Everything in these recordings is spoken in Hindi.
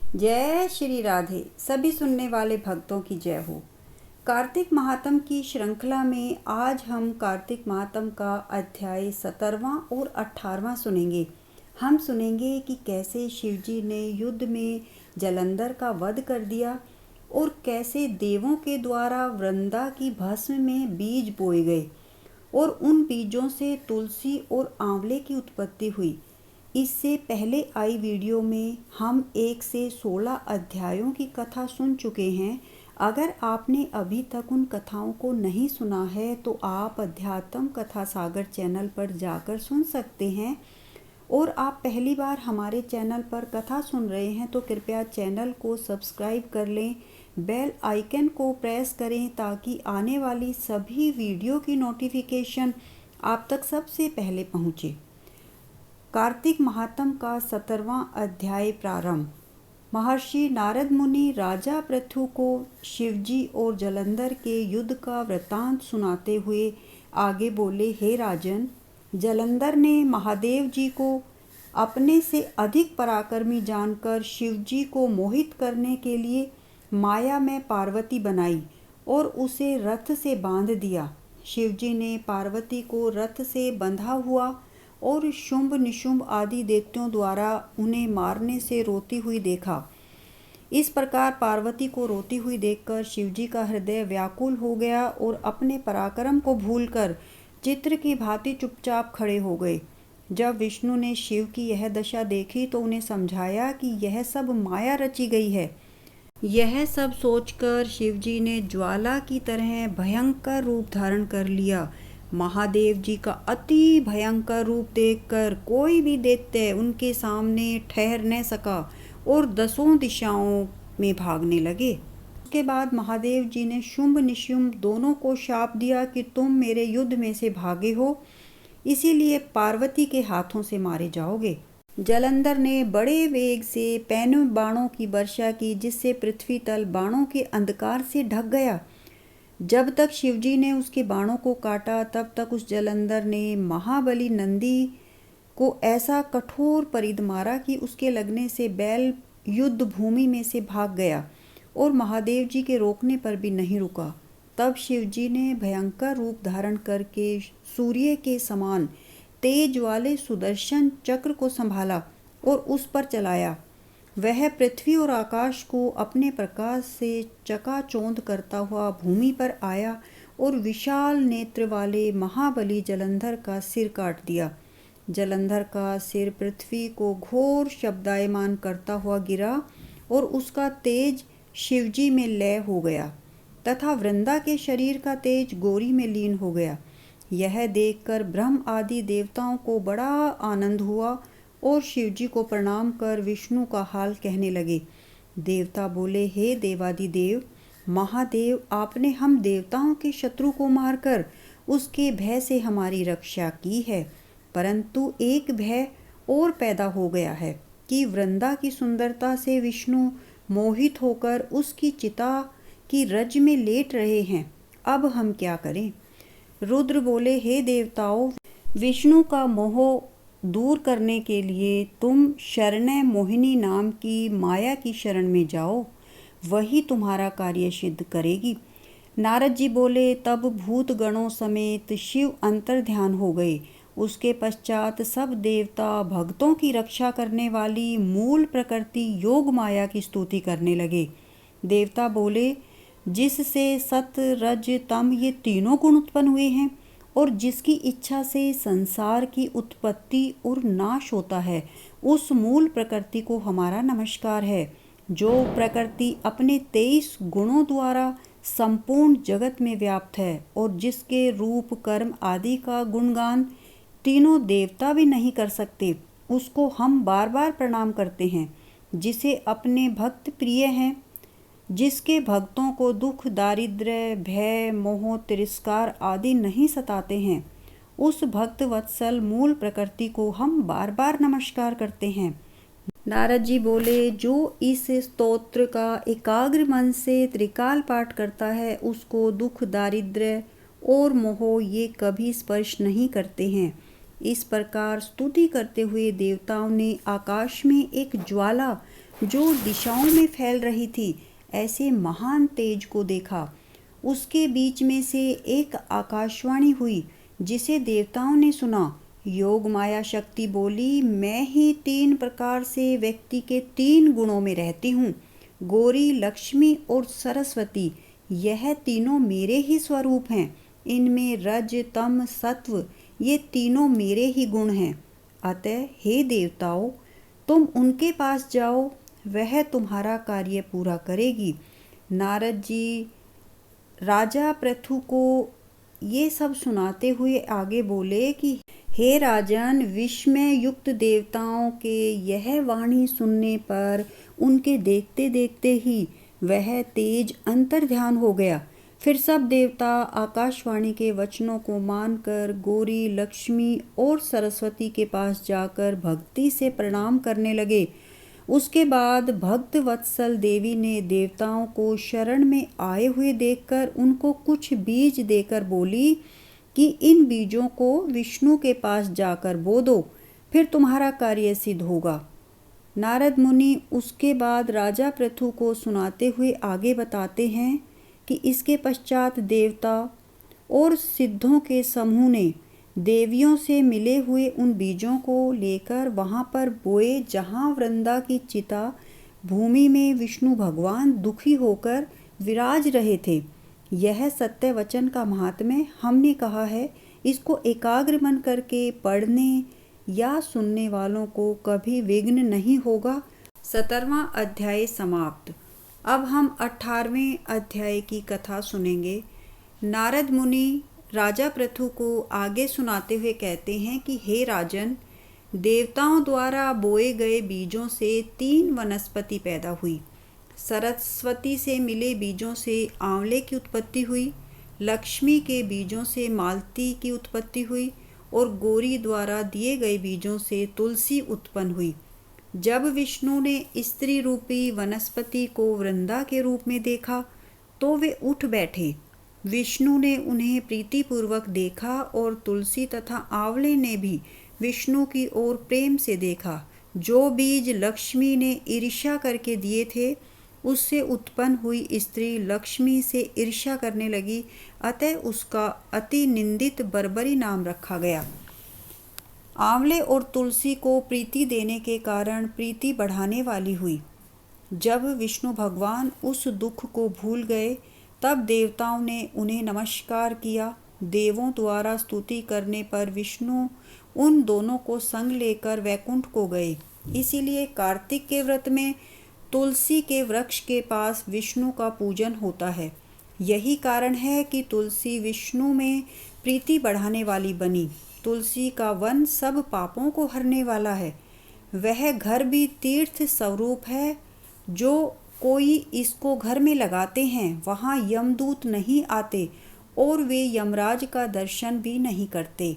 जय श्री राधे। सभी सुनने वाले भक्तों की जय हो। कार्तिक महात्म की श्रृंखला में आज हम कार्तिक महात्म का अध्याय 17वां और 18वां सुनेंगे। हम सुनेंगे कि कैसे शिवजी ने युद्ध में जलंधर का वध कर दिया और कैसे देवों के द्वारा वृंदा की भस्म में बीज बोए गए और उन बीजों से तुलसी और आंवले की उत्पत्ति हुई। इससे पहले आई वीडियो में हम 1 से 16 अध्यायों की कथा सुन चुके हैं। अगर आपने अभी तक उन कथाओं को नहीं सुना है तो आप अध्यात्म कथा सागर चैनल पर जाकर सुन सकते हैं। और आप पहली बार हमारे चैनल पर कथा सुन रहे हैं तो कृपया चैनल को सब्सक्राइब कर लें, बेल आइकन को प्रेस करें ताकि आने वाली सभी वीडियो की नोटिफिकेशन आप तक सबसे पहले पहुँचे। कार्तिक महात्म का 17वां अध्याय प्रारंभ। महर्षि नारद मुनि राजा पृथु को शिवजी और जलंधर के युद्ध का वृतांत सुनाते हुए आगे बोले, हे राजन, जलंधर ने महादेव जी को अपने से अधिक पराक्रमी जानकर शिवजी को मोहित करने के लिए माया में पार्वती बनाई और उसे रथ से बांध दिया। शिवजी ने पार्वती को रथ से बंधा हुआ और शुंभ निशुंभ आदि देवताओं द्वारा उन्हें मारने से रोती हुई देखा। इस प्रकार पार्वती को रोती हुई देखकर शिवजी का हृदय व्याकुल हो गया और अपने पराक्रम को भूलकर चित्र की भांति चुपचाप खड़े हो गए। जब विष्णु ने शिव की यह दशा देखी तो उन्हें समझाया कि यह सब माया रची गई है। यह सब सोचकर शिवजी ने ज्वाला की तरह भयंकर रूप धारण कर लिया। महादेव जी का अति भयंकर रूप देखकर कोई भी दैत्य उनके सामने ठहर न सका और 10 दिशाओं में भागने लगे। उसके बाद महादेव जी ने शुंभ निशुंभ दोनों को शाप दिया कि तुम मेरे युद्ध में से भागे हो, इसीलिए पार्वती के हाथों से मारे जाओगे। जलंधर ने बड़े वेग से पैनों बाणों की वर्षा की, जिससे पृथ्वी तल बाणों के अंधकार से ढक गया। जब तक शिवजी ने उसके बाणों को काटा तब तक उस जलंधर ने महाबली नंदी को ऐसा कठोर परिध मारा कि उसके लगने से बैल युद्ध भूमि में से भाग गया और महादेव जी के रोकने पर भी नहीं रुका। तब शिवजी ने भयंकर रूप धारण करके सूर्य के समान तेज वाले सुदर्शन चक्र को संभाला और उस पर चलाया। वह पृथ्वी और आकाश को अपने प्रकाश से चकाचौंध करता हुआ भूमि पर आया और विशाल नेत्र वाले महाबली जलंधर का सिर काट दिया। जलंधर का सिर पृथ्वी को घोर शब्दायमान करता हुआ गिरा और उसका तेज शिवजी में लय हो गया तथा वृंदा के शरीर का तेज गौरी में लीन हो गया। यह देखकर ब्रह्म आदि देवताओं को बड़ा आनंद हुआ और शिवजी को प्रणाम कर विष्णु का हाल कहने लगे। देवता बोले, हे देवादिदेव महादेव, आपने हम देवताओं के शत्रु को मारकर उसके भय से हमारी रक्षा की है, परंतु एक भय और पैदा हो गया है कि वृंदा की सुंदरता से विष्णु मोहित होकर उसकी चिता की रज में लेट रहे हैं। अब हम क्या करें? रुद्र बोले, हे देवताओं, विष्णु का मोह दूर करने के लिए तुम शरण्य मोहिनी नाम की माया की शरण में जाओ, वही तुम्हारा कार्य सिद्ध करेगी। नारद जी बोले, तब भूत गणों समेत शिव अंतर ध्यान हो गए। उसके पश्चात सब देवता भक्तों की रक्षा करने वाली मूल प्रकृति योग माया की स्तुति करने लगे। देवता बोले, जिससे सत रज तम ये तीनों गुण उत्पन्न हुए हैं और जिसकी इच्छा से संसार की उत्पत्ति और नाश होता है, उस मूल प्रकृति को हमारा नमस्कार है। जो प्रकृति अपने 23 गुणों द्वारा संपूर्ण जगत में व्याप्त है और जिसके रूप कर्म आदि का गुणगान तीनों देवता भी नहीं कर सकते, उसको हम बार बार प्रणाम करते हैं। जिसे अपने भक्त प्रिय हैं, जिसके भक्तों को दुख, दारिद्र्य, भय, मोह, तिरस्कार आदि नहीं सताते हैं, उस भक्त वत्सल मूल प्रकृति को हम बार बार नमस्कार करते हैं। नारद जी बोले, जो इस स्तोत्र का एकाग्र मन से त्रिकाल पाठ करता है, उसको दुख, दारिद्र्य और मोह ये कभी स्पर्श नहीं करते हैं। इस प्रकार स्तुति करते हुए देवताओं ने आकाश में एक ज्वाला जो दिशाओं में फैल रही थी, ऐसे महान तेज को देखा। उसके बीच में से एक आकाशवाणी हुई जिसे देवताओं ने सुना। योग माया शक्ति बोली, मैं ही 3 प्रकार से व्यक्ति के 3 गुणों में रहती हूँ। गौरी, लक्ष्मी और सरस्वती, यह तीनों मेरे ही स्वरूप हैं। इनमें रज, तम, सत्व, ये तीनों मेरे ही गुण हैं। अतः हे देवताओं, तुम उनके पास जाओ, वह तुम्हारा कार्य पूरा करेगी। नारद जी राजा पृथु को ये सब सुनाते हुए आगे बोले कि हे राजन, विष में युक्त देवताओं के यह वाणी सुनने पर उनके देखते देखते ही वह तेज अंतर्ध्यान हो गया। फिर सब देवता आकाशवाणी के वचनों को मानकर गौरी, लक्ष्मी और सरस्वती के पास जाकर भक्ति से प्रणाम करने लगे। उसके बाद भक्त वत्सल देवी ने देवताओं को शरण में आए हुए देखकर उनको कुछ बीज देकर बोली कि इन बीजों को विष्णु के पास जाकर बो दो, फिर तुम्हारा कार्य सिद्ध होगा। नारद मुनि उसके बाद राजा पृथु को सुनाते हुए आगे बताते हैं कि इसके पश्चात देवता और सिद्धों के समूह ने देवियों से मिले हुए उन बीजों को लेकर वहां पर बोए, जहां वृंदा की चिता भूमि में विष्णु भगवान दुखी होकर विराज रहे थे। यह सत्य वचन का महात्म्य हमने कहा है। इसको एकाग्र मन करके पढ़ने या सुनने वालों को कभी विघ्न नहीं होगा। 17वां अध्याय समाप्त। अब हम 18वें अध्याय की कथा सुनेंगे। नारद मुनि राजा पृथु को आगे सुनाते हुए कहते हैं कि हे राजन, देवताओं द्वारा बोए गए बीजों से 3 वनस्पति पैदा हुई। सरस्वती से मिले बीजों से आंवले की उत्पत्ति हुई, लक्ष्मी के बीजों से मालती की उत्पत्ति हुई और गौरी द्वारा दिए गए बीजों से तुलसी उत्पन्न हुई। जब विष्णु ने स्त्री रूपी वनस्पति को वृंदा के रूप में देखा तो वे उठ बैठे। विष्णु ने उन्हें प्रीतिपूर्वक देखा और तुलसी तथा आंवले ने भी विष्णु की ओर प्रेम से देखा। जो बीज लक्ष्मी ने ईर्ष्या करके दिए थे, उससे उत्पन्न हुई स्त्री लक्ष्मी से ईर्ष्या करने लगी, अतः उसका अति निंदित बर्बरी नाम रखा गया। आंवले और तुलसी को प्रीति देने के कारण प्रीति बढ़ाने वाली हुई। जब विष्णु भगवान उस दुख को भूल गए, तब देवताओं ने उन्हें नमस्कार किया। देवों द्वारा स्तुति करने पर विष्णु उन दोनों को संग लेकर वैकुंठ को गए। इसीलिए कार्तिक के व्रत में तुलसी के वृक्ष के पास विष्णु का पूजन होता है। यही कारण है कि तुलसी विष्णु में प्रीति बढ़ाने वाली बनी। तुलसी का वन सब पापों को हरने वाला है। वह घर भी तीर्थ स्वरूप है। जो कोई इसको घर में लगाते हैं, वहाँ यमदूत नहीं आते और वे यमराज का दर्शन भी नहीं करते।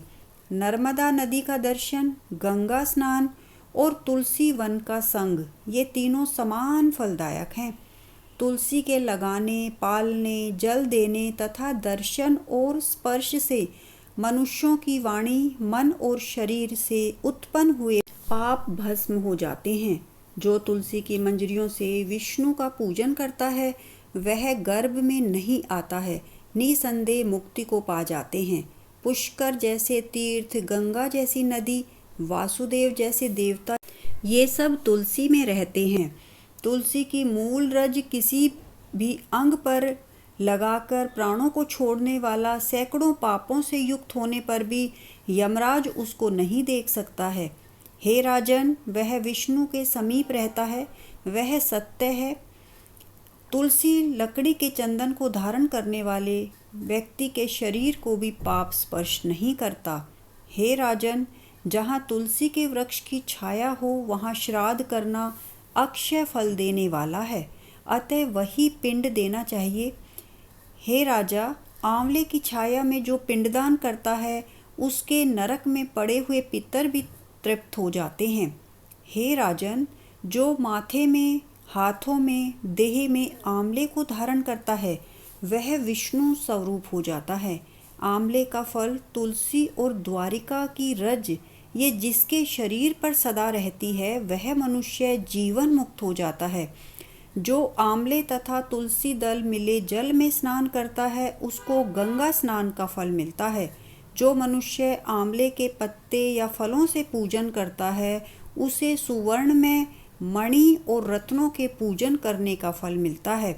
नर्मदा नदी का दर्शन, गंगा स्नान और तुलसी वन का संग, ये तीनों समान फलदायक हैं। तुलसी के लगाने, पालने, जल देने तथा दर्शन और स्पर्श से मनुष्यों की वाणी, मन और शरीर से उत्पन्न हुए पाप भस्म हो जाते हैं। जो तुलसी की मंजरियों से विष्णु का पूजन करता है, वह गर्भ में नहीं आता है, निसंदेह मुक्ति को पा जाते हैं। पुष्कर जैसे तीर्थ, गंगा जैसी नदी, वासुदेव जैसे देवता, ये सब तुलसी में रहते हैं। तुलसी की मूल रज किसी भी अंग पर लगाकर प्राणों को छोड़ने वाला सैकड़ों पापों से युक्त होने पर भी यमराज उसको नहीं देख सकता है। हे राजन, वह विष्णु के समीप रहता है, वह सत्य है। तुलसी लकड़ी के चंदन को धारण करने वाले व्यक्ति के शरीर को भी पाप स्पर्श नहीं करता। हे राजन, जहाँ तुलसी के वृक्ष की छाया हो, वहाँ श्राद्ध करना अक्षय फल देने वाला है, अतः वही पिंड देना चाहिए। हे राजा, आंवले की छाया में जो पिंडदान करता है, उसके नरक में पड़े हुए पितर भी तृप्त हो जाते हैं। हे राजन, जो माथे में, हाथों में, देह में आंवले को धारण करता है, वह विष्णु स्वरूप हो जाता है। आंवले का फल तुलसी और द्वारिका की रज ये जिसके शरीर पर सदा रहती है वह मनुष्य जीवन मुक्त हो जाता है। जो आंवले तथा तुलसी दल मिले जल में स्नान करता है उसको गंगा स्नान का फल मिलता है। जो मनुष्य आंवले के पत्ते या फलों से पूजन करता है उसे सुवर्ण में मणि और रत्नों के पूजन करने का फल मिलता है।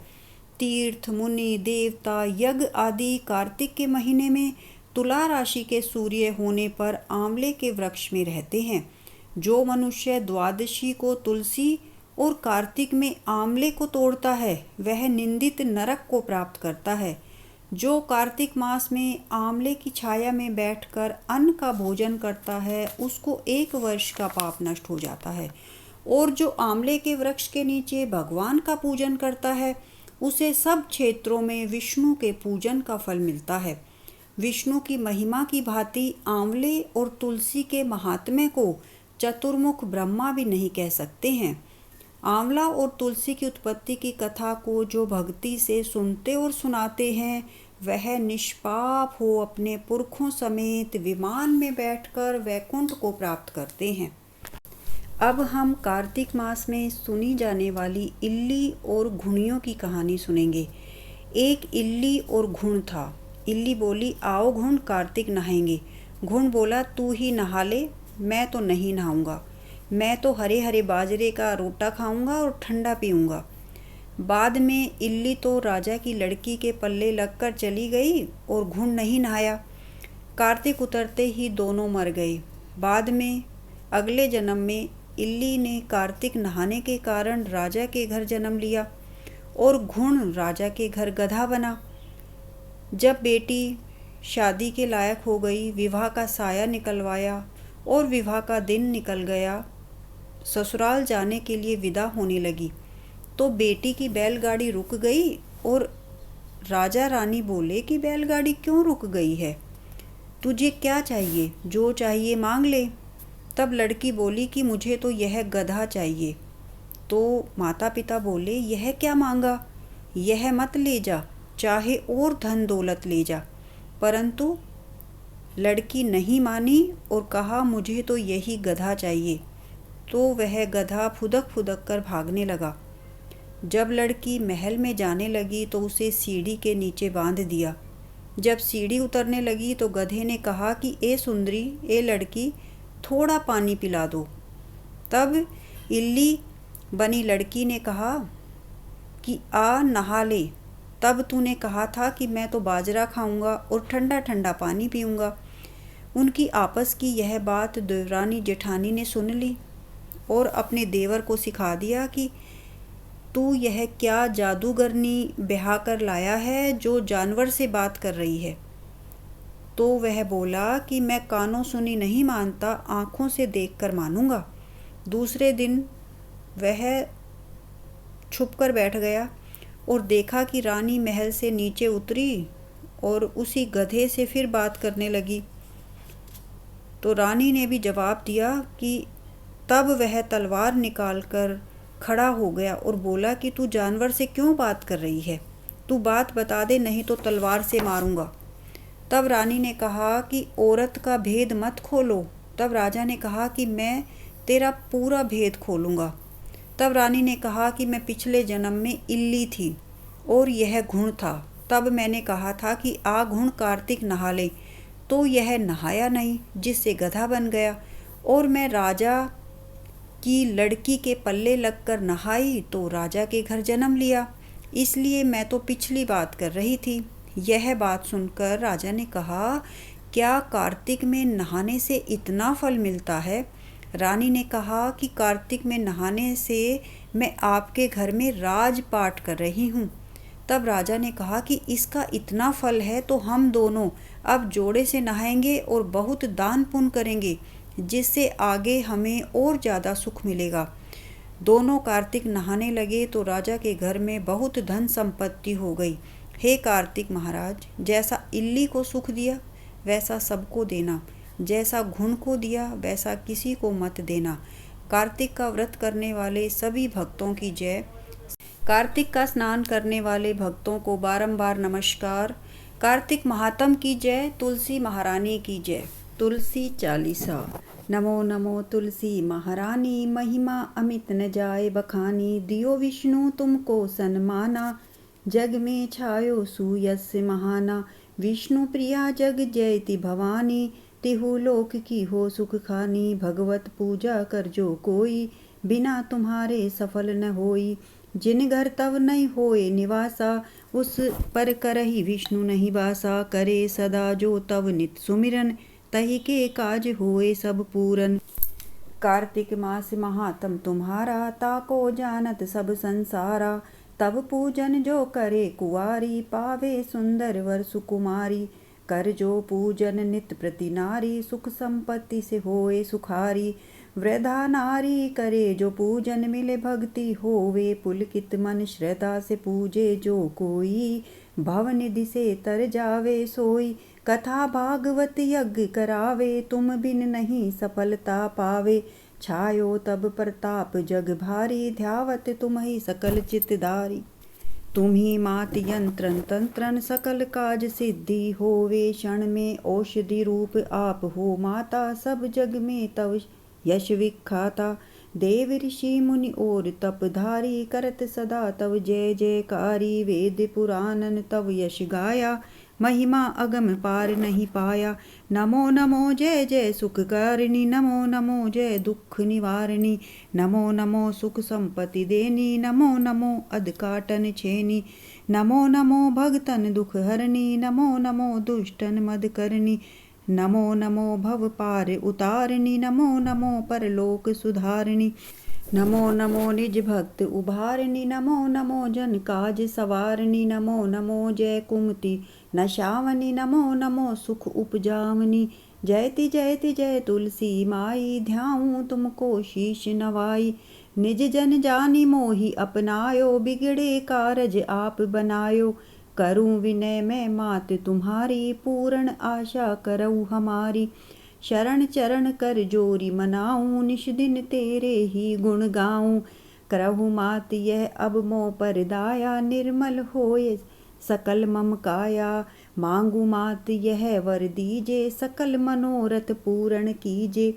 तीर्थ, मुनि, देवता, यज्ञ आदि कार्तिक के महीने में तुला राशि के सूर्य होने पर आंवले के वृक्ष में रहते हैं। जो मनुष्य द्वादशी को तुलसी और कार्तिक में आंवले को तोड़ता है वह निंदित नरक को प्राप्त करता है। जो कार्तिक मास में आंवले की छाया में बैठकर अन्न का भोजन करता है उसको 1 वर्ष का पाप नष्ट हो जाता है। और जो आंवले के वृक्ष के नीचे भगवान का पूजन करता है उसे सब क्षेत्रों में विष्णु के पूजन का फल मिलता है। विष्णु की महिमा की भांति आंवले और तुलसी के महात्म्य को चतुर्मुख ब्रह्मा भी नहीं कह सकते हैं। आंवला और तुलसी की उत्पत्ति की कथा को जो भक्ति से सुनते और सुनाते हैं वह निष्पाप हो अपने पुरखों समेत विमान में बैठकर वैकुंठ को प्राप्त करते हैं। अब हम कार्तिक मास में सुनी जाने वाली इल्ली और घुड़ियों की कहानी सुनेंगे। एक इल्ली और घुड़ था। इल्ली बोली, आओ घुड़, कार्तिक नहाएंगे। घुड़ बोला, तू ही नहा ले, मैं तो नहीं नहाऊंगा। मैं तो हरे हरे बाजरे का रोटा खाऊंगा और ठंडा पीऊंगा। बाद में इल्ली तो राजा की लड़की के पल्ले लगकर चली गई और घुड़ नहीं नहाया। कार्तिक उतरते ही दोनों मर गए। बाद में अगले जन्म में इल्ली ने कार्तिक नहाने के कारण राजा के घर जन्म लिया और घुड़ राजा के घर गधा बना। जब बेटी शादी के लायक हो गई, विवाह का साया निकलवाया और विवाह का दिन निकल गया, ससुराल जाने के लिए विदा होने लगी तो बेटी की बैलगाड़ी रुक गई और राजा रानी बोले कि बैलगाड़ी क्यों रुक गई है, तुझे क्या चाहिए, जो चाहिए मांग ले। तब लड़की बोली कि मुझे तो यह गधा चाहिए। तो माता पिता बोले, यह क्या मांगा, यह मत ले जा, चाहे और धन दौलत ले जा। परंतु लड़की नहीं मानी और कहा, मुझे तो यही गधा चाहिए। तो वह गधा फुदक फुदक कर भागने लगा। जब लड़की महल में जाने लगी तो उसे सीढ़ी के नीचे बांध दिया। जब सीढ़ी उतरने लगी तो गधे ने कहा कि ए सुंदरी, ए लड़की, थोड़ा पानी पिला दो। तब इल्ली बनी लड़की ने कहा कि आ नहा ले, तब तूने कहा था कि मैं तो बाजरा खाऊंगा और ठंडा ठंडा पानी पीऊंगा। उनकी आपस की यह बात देवरानी जेठानी ने सुन ली और अपने देवर को सिखा दिया कि तू यह क्या जादूगरनी ब्याह कर लाया है जो जानवर से बात कर रही है। तो वह बोला कि मैं कानों सुनी नहीं मानता, आँखों से देखकर मानूंगा। दूसरे दिन वह छुपकर बैठ गया और देखा कि रानी महल से नीचे उतरी और उसी गधे से फिर बात करने लगी। तो रानी ने भी जवाब दिया कि तब वह तलवार निकालकर खड़ा हो गया और बोला कि तू जानवर से क्यों बात कर रही है, तू बात बता दे, नहीं तो तलवार से मारूंगा। तब रानी ने कहा कि औरत का भेद मत खोलो। तब राजा ने कहा कि मैं तेरा पूरा भेद खोलूँगा। तब रानी ने कहा कि मैं पिछले जन्म में इल्ली थी और यह घुड़ था। तब मैंने कहा था कि आ घुड़, कार्तिक नहा ले, तो यह नहाया नहीं, जिससे गधा बन गया। और मैं राजा की लड़की के पल्ले लगकर नहाई तो राजा के घर जन्म लिया, इसलिए मैं तो पिछली बात कर रही थी। यह बात सुनकर राजा ने कहा, क्या कार्तिक में नहाने से इतना फल मिलता है? रानी ने कहा कि कार्तिक में नहाने से मैं आपके घर में राजपाट कर रही हूँ। तब राजा ने कहा कि इसका इतना फल है तो हम दोनों अब जोड़े से नहाएंगे और बहुत दान पुण्य करेंगे, जिससे आगे हमें और ज़्यादा सुख मिलेगा। दोनों कार्तिक नहाने लगे तो राजा के घर में बहुत धन संपत्ति हो गई। हे कार्तिक महाराज, जैसा इल्ली को सुख दिया वैसा सबको देना, जैसा घुड़ को दिया वैसा किसी को मत देना। कार्तिक का व्रत करने वाले सभी भक्तों की जय। कार्तिक का स्नान करने वाले भक्तों को बारंबार नमस्कार। कार्तिक महात्म की जय। तुलसी महारानी की जय। तुलसी चालीसा। नमो नमो तुलसी महारानी, महिमा अमित न जाए बखानी। दियो विष्णु तुमको सन्माना, जग में छायो सुयस्य महाना। विष्णु प्रिया जग जयति भवानी, तिहु लोक की हो सुख खानी। भगवत पूजा कर जो कोई, बिना तुम्हारे सफल न होई। जिन घर तव नहीं होए निवासा, उस पर करही विष्णु नहीं बासा। करे सदा जो तव नित सुमिरन, तही के काज होए सब पूरन। कार्तिक मास महात्म तुम्हारा, ताको जानत सब संसारा। तब पूजन जो करे कुवारी, पावे सुंदर वर सुकुमारी। कर जो पूजन नित प्रति नारी, सुख संपत्ति से होए सुखारी। वृद्धा नारी करे जो पूजन, मिले भक्ति होवे पुलकित मन। श्रद्धा से पूजे जो कोई, भव निधि से तर जावे सोई। कथा भागवत यज्ञ करावे, तुम बिन नहीं सफलता पावे। छायो तब प्रताप जग भारी, ध्यावत तुम्हि सकल चितधारी। तुम्ही मात यंत्रन तंत्रन, सकल काज सिद्धि होवे। क्षण में औषधि रूप आप हो माता, सब जग में तव यश विख्याता। देव ऋषि मुनि और तपधारी, करत सदा तव जय जयकारी। वेद पुराणन तव यश गाया, महिमा अगम पार नहीं पाया। नमो नमो जय जय सुखकारिणी, नमो नमो जय दुख निवारिणी। नमो नमो सुख संपत्ति देनी, नमो नमो अधकाटन छेनी। नमो नमो भगतन दुख हरणी, नमो नमो दुष्टन मद करनी। नमो नमो भव पार उतारणी, नमो नमो परलोक सुधारणी। नमो नमो निज भक्त उभारणी, नमो नमो जन काज सवारणी। नमो नमो जय कुमति नशावनी, नमो नमो सुख उपजावनी। जयति जयति जय तुलसी माई, ध्याऊं तुमको शीश नवाई। निज जन जानी मोहि अपनायो, बिगड़े कारज आप बनायो। करूं विनय मैं मात तुम्हारी, पूर्ण आशा करऊ हमारी। शरण चरण कर जोरी मनाऊं, निश दिन तेरे ही गुण गाऊं। करहु मात यह अब मोह पर दाया, निर्मल होए सकल मम काया। मांगू मात यह वर दीजे, सकल मनोरथ पूर्ण कीजे।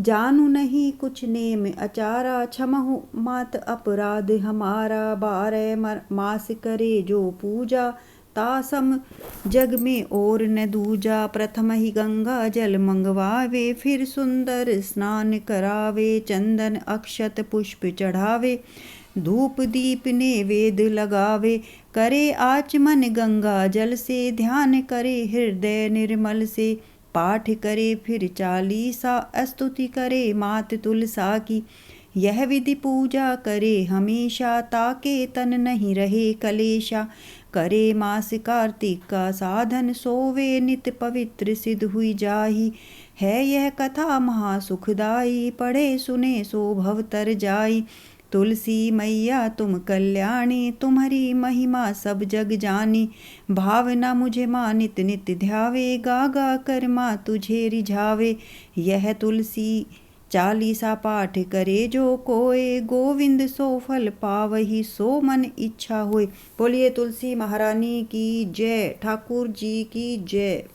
जानू नहीं कुछ नेम अचारा, क्षमहु मात अपराध हमारा। 12 मास करे जो पूजा, तासम जग में और न दूजा। प्रथम ही गंगा जल मंगवावे, फिर सुंदर स्नान करावे। चंदन अक्षत पुष्प चढ़ावे, धूप दीप नैवेद्य लगावे। करे आचमन गंगा जल से, ध्यान करे हृदय निर्मल से। पाठ करे फिर 40 स्तुति करे मात तुलसा की। यह विधि पूजा करे हमेशा, ताके तन नहीं रहे कलेशा। करे मास कार्तिक का साधन, सोवे नित पवित्र सिद्ध हुई जाही। है यह कथा महासुखदाई, पढ़े सुने सो भव तर जाई। तुलसी मैया तुम कल्याणी, तुम्हारी महिमा सब जग जानी। भावना मुझे माँ नित नित ध्यावे, गा गा कर माँ तुझे रिझावे। यह तुलसी 40 पाठ करे जो कोय, गोविंद सो फल पावही सो मन इच्छा होय। बोलिए तुलसी महारानी की जय, ठाकुर जी की जय।